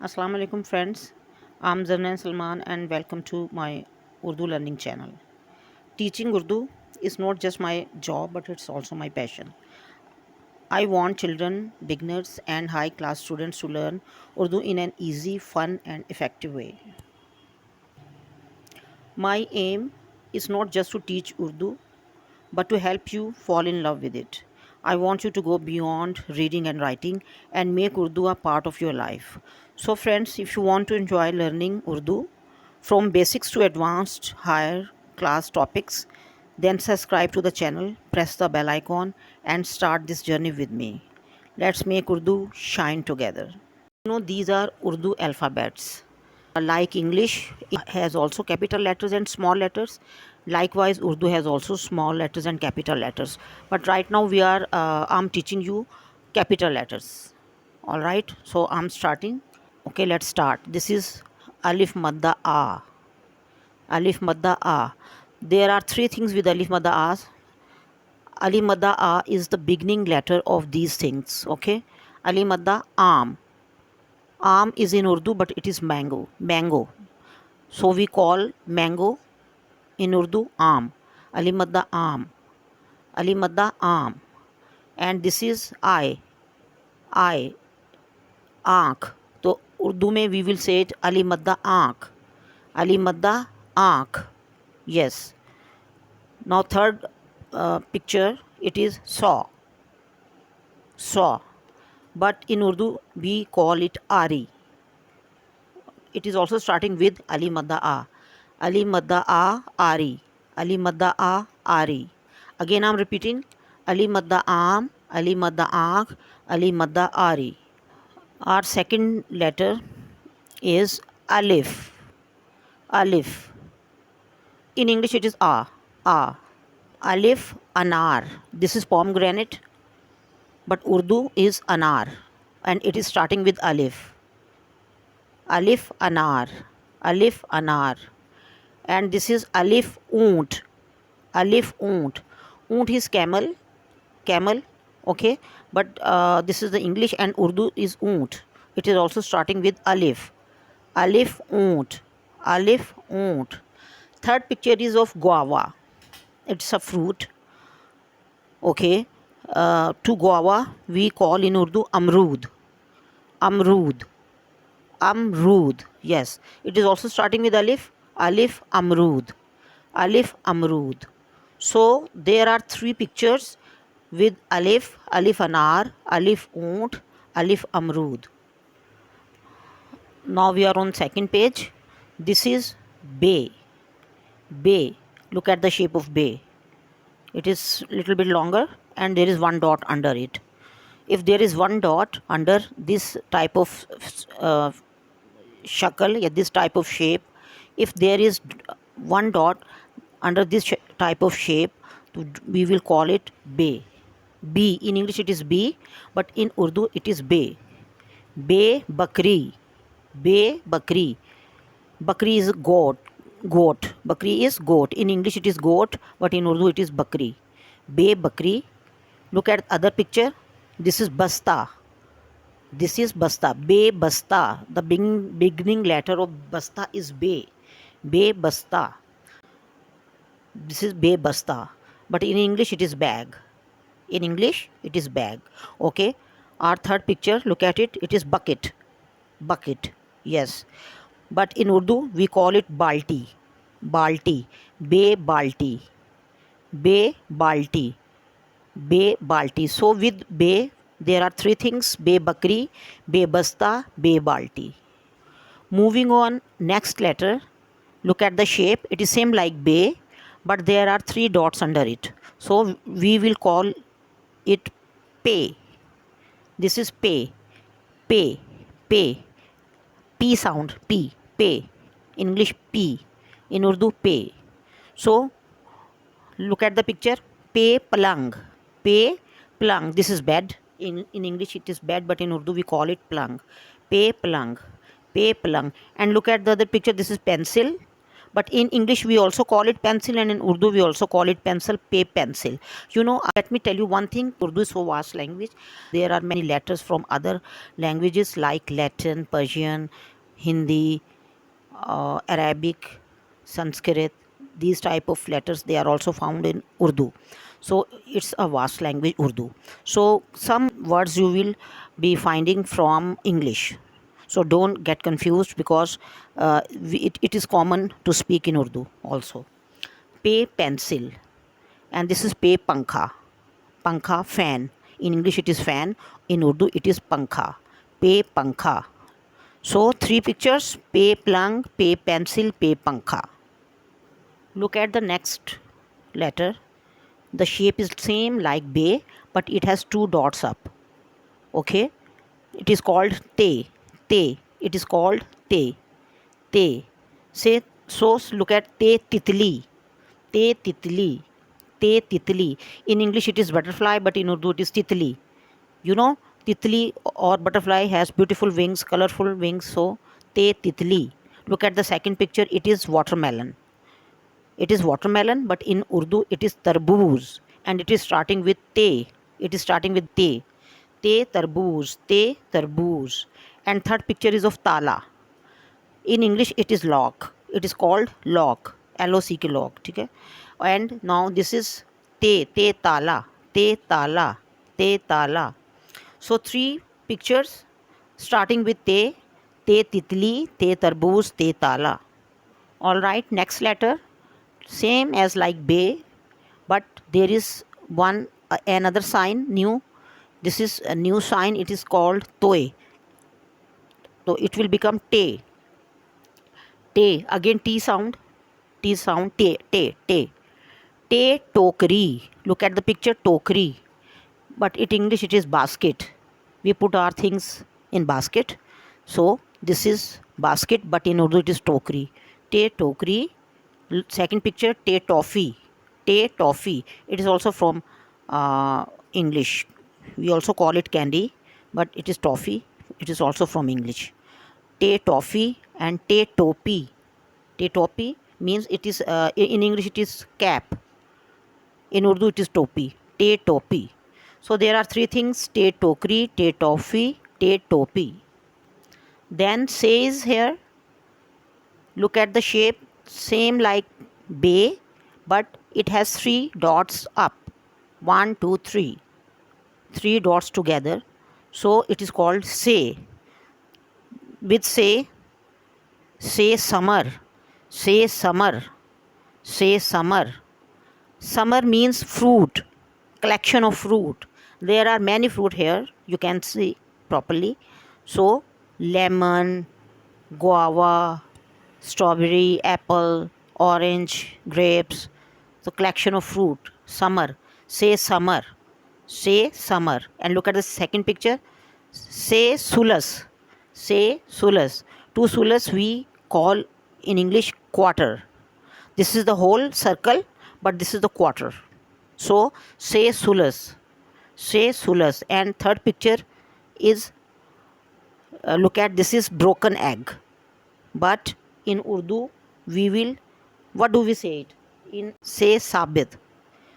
Assalamu alaikum friends. I'm Zarnain Salman and welcome to my Urdu learning channel. Teaching Urdu is not just my job but it's also my passion. I want children, beginners and high class students to learn Urdu in an easy, fun and effective way. My aim is not just to teach Urdu but to help you fall in love with it. I want you to go beyond reading and writing and make Urdu a part of your life. So, friends, if you want to enjoy learning Urdu from basics to advanced higher class topics, then subscribe to the channel, press the bell icon, and start this journey with me. Let's make Urdu shine together. These are Urdu alphabets. Like English, it has also capital letters and small letters. Likewise, Urdu has also small letters and capital letters. But right now I'm teaching you capital letters. All right, so I'm starting. Okay, let's start. This is Alif Madda A. Alif Madda A. There are three things with Alif Madda A. Alif Madda A is the beginning letter of these things. Okay, Alif Madda Am. Am is in Urdu, but it is mango. Mango. So we call mango in Urdu Am. Ali Madda Am. Ali Madda Am. And this is I. I. Aank. So Urdu में we will say it Ali Madda Aank. Ali Madda Aank. Yes. Now third picture, it is saw. Saw. But in Urdu we call it Ari. It is also starting with Ali Madda A. Ali Madda A Ari. Ali Madda A Ari. Again I'm repeating Ali Madda Am, Ali Madda Aank, Ali Madda Ari. Our second letter is Alif. Alif. In English it is A. A. Alif Anar. This is pomegranate, but Urdu is Anar and it is starting with Alif. Alif Anar. Alif Anar. And this is Alif Oont. Alif Oont. Oont is camel. Camel. Okay. But this is the English and Urdu is Oont. It is also starting with Alif. Alif Oont. Alif Oont. Third picture is of guava. It's a fruit. Okay. To guava we call in Urdu Amrood. Amrood. Amrood. Yes. It is also starting with Alif. Alif Amrood. Alif Amrood. So there are three pictures with Alif, Alif Anar, Alif Oont, Alif Amrood. Now we are on second page. This is Bay. Bay. Look at the shape of Bay. It is little bit longer and there is one dot under it. If there is one dot under this type of shakal, this type of shape, if there is one dot under this type of shape, we will call it Bay. B. In English it is B, but in Urdu it is Bay. Bay Bakri. Bay Bakri. Bakri is goat. Goat. Bakri is goat. In English it is goat, but in Urdu it is Bakri. Bay Bakri. Look at other picture. This is Basta. This is Basta. Bay Basta. The beginning letter of Basta is Bay. Bay Basta. This is Bay Basta. But in English it is bag. In English it is bag. Okay. Our third picture, look at it. It is bucket. Bucket. Yes. But in Urdu we call it balti. Balti. Bay balti. Bay balti. Bay balti. So with bay there are three things: Bay Bakri, Bay Basta, Bay Balti. Moving on, next letter. Look at the shape. It is same like Bay, but there are three dots under it. So we will call it Pay. This is Pay. Pay. Pay. P sound. P. Pay. In English P. In Urdu Pay. So look at the picture. Pay Palang. Pay Palang. This is bed. In English it is bed, but in Urdu we call it plang. Pay Palang. Pay Palang. And look at the other picture. This is pencil, But in English we also call it pencil, and in Urdu we also call it pencil. Pay pencil. Let me tell you one thing. Urdu is so vast language. There are many letters from other languages like Latin, Persian, Hindi, Arabic, Sanskrit. These type of letters, they are also found in Urdu. So it's a vast language, Urdu. So some words you will be finding from English. So don't get confused, because it is common to speak in Urdu also. Pay pencil, and this is pay pankha. Pankha, fan. In English it is fan. In Urdu it is pankha. Pay pankha. So three pictures: pay plung, pay pencil, pay pankha. Look at the next letter. The shape is same like bay, but it has two dots up. Okay, it is called te. Te. It is called te. Te. Say so. Look at te titli. Te titli. Te titli. In English it is butterfly, but in Urdu it is titli. Titli or butterfly has beautiful wings, colorful wings. So te titli. Look at the second picture. It is watermelon. It is watermelon, but in Urdu it is tarboos, and it is starting with te. It is starting with te. Te tarboos, te tarboos. And third picture is of tala. In English it is lock. It is called lock. L-O-C-K, lock. Okay? And now this is te tala, te tala, te tala. So three pictures starting with te titli, te tarboos, te tala. All right, next letter, same as like bay, but there is one another sign new. This is a new sign. It is called toe. So it will become te. Te, again T sound. T sound. Te, te, te. Te tokri. Look at the picture, tokri. But in English it is basket. We put our things in basket. So this is basket, but in Urdu it is tokri. Te tokri. Second picture, te toffee. Te toffee. It is also from English. We also call it candy, but it is toffee. It is also from English. Te toffee and te topi. Te topi means it is in English it is cap. In Urdu it is topi. Te topi. So there are three things: te tokri, te toffee, te topi. Then says here, look at the shape, same like bay, but it has three dots up. 1, 2, 3. Three dots together. So it is called say. With say summer. Say summer. Say summer. Summer means fruit, collection of fruit. There are many fruit here, you can see properly. So lemon, guava, strawberry, apple, orange, grapes. So collection of fruit. Summer. Say summer. Say summer. And look at the second picture. Say sulas. Say sulas. Two sulas we call in English quarter. This is the whole circle, but this is the quarter. So say sulas. Say sulas. And third picture is look at, this is broken egg. But in Urdu we will, what do we say it? In say sabit.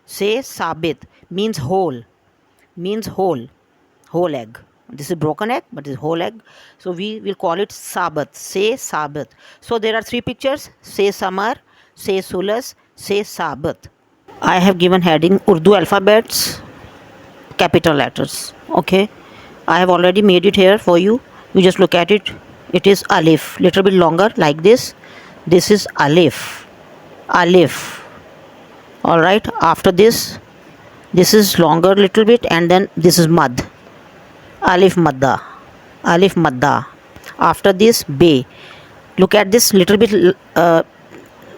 Say sabit means whole. Means whole. Whole egg. This is broken egg, but it's whole egg. So we will call it sabat. Say sabat. So there are three pictures: say summer, say sulas, say sabat. I have given heading Urdu alphabets, capital letters. Okay, I have already made it here for you. You just look at it. It is alif, little bit longer like this. This is alif. Alif. All right. After this is longer little bit, and then this is mad. Alif madda. Alif madda. After this bay. Look at this little bit.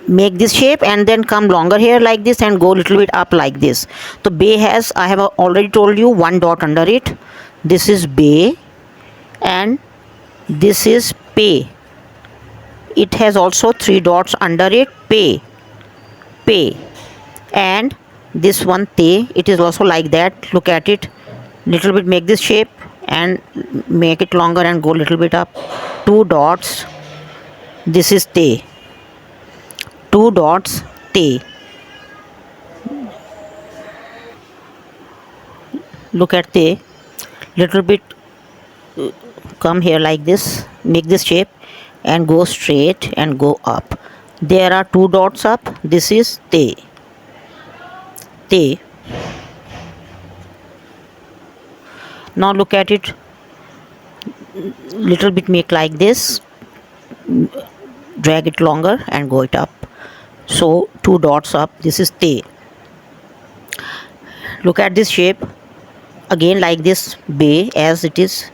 Make this shape and then come longer here like this and go little bit up like this. So bay has, I have already told you, one dot under it. This is bay and this is pay. It has also three dots under it. Pay. Pay. And this one te, it is also like that. Look at it. Little bit make this shape and make it longer and go little bit up. Two dots. This is te. two dots, te. Look at te. Little bit come here like this. Make this shape and go straight and go up. There are two dots up. This is te. Te. Now look at it. Little bit make like this. Drag it longer and go it up. So two dots up. This is te. Look at this shape. Again like this, bay as it is.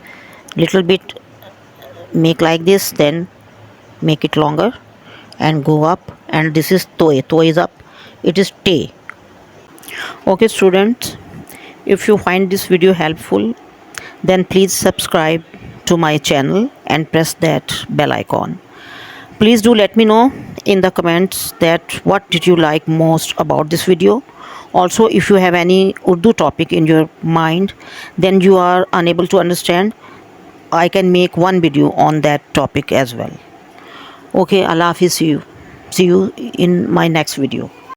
Little bit make like this, then make it longer and go up, and this is toe. Toe is up. It is te. Okay students, if you find this video helpful, then please subscribe to my channel and press that bell icon. Please do let me know in the comments that what did you like most about this video. Also, if you have any Urdu topic in your mind, then you are unable to understand, I can make one video on that topic as well. Okay, Allah Hafiz, see you in my next video.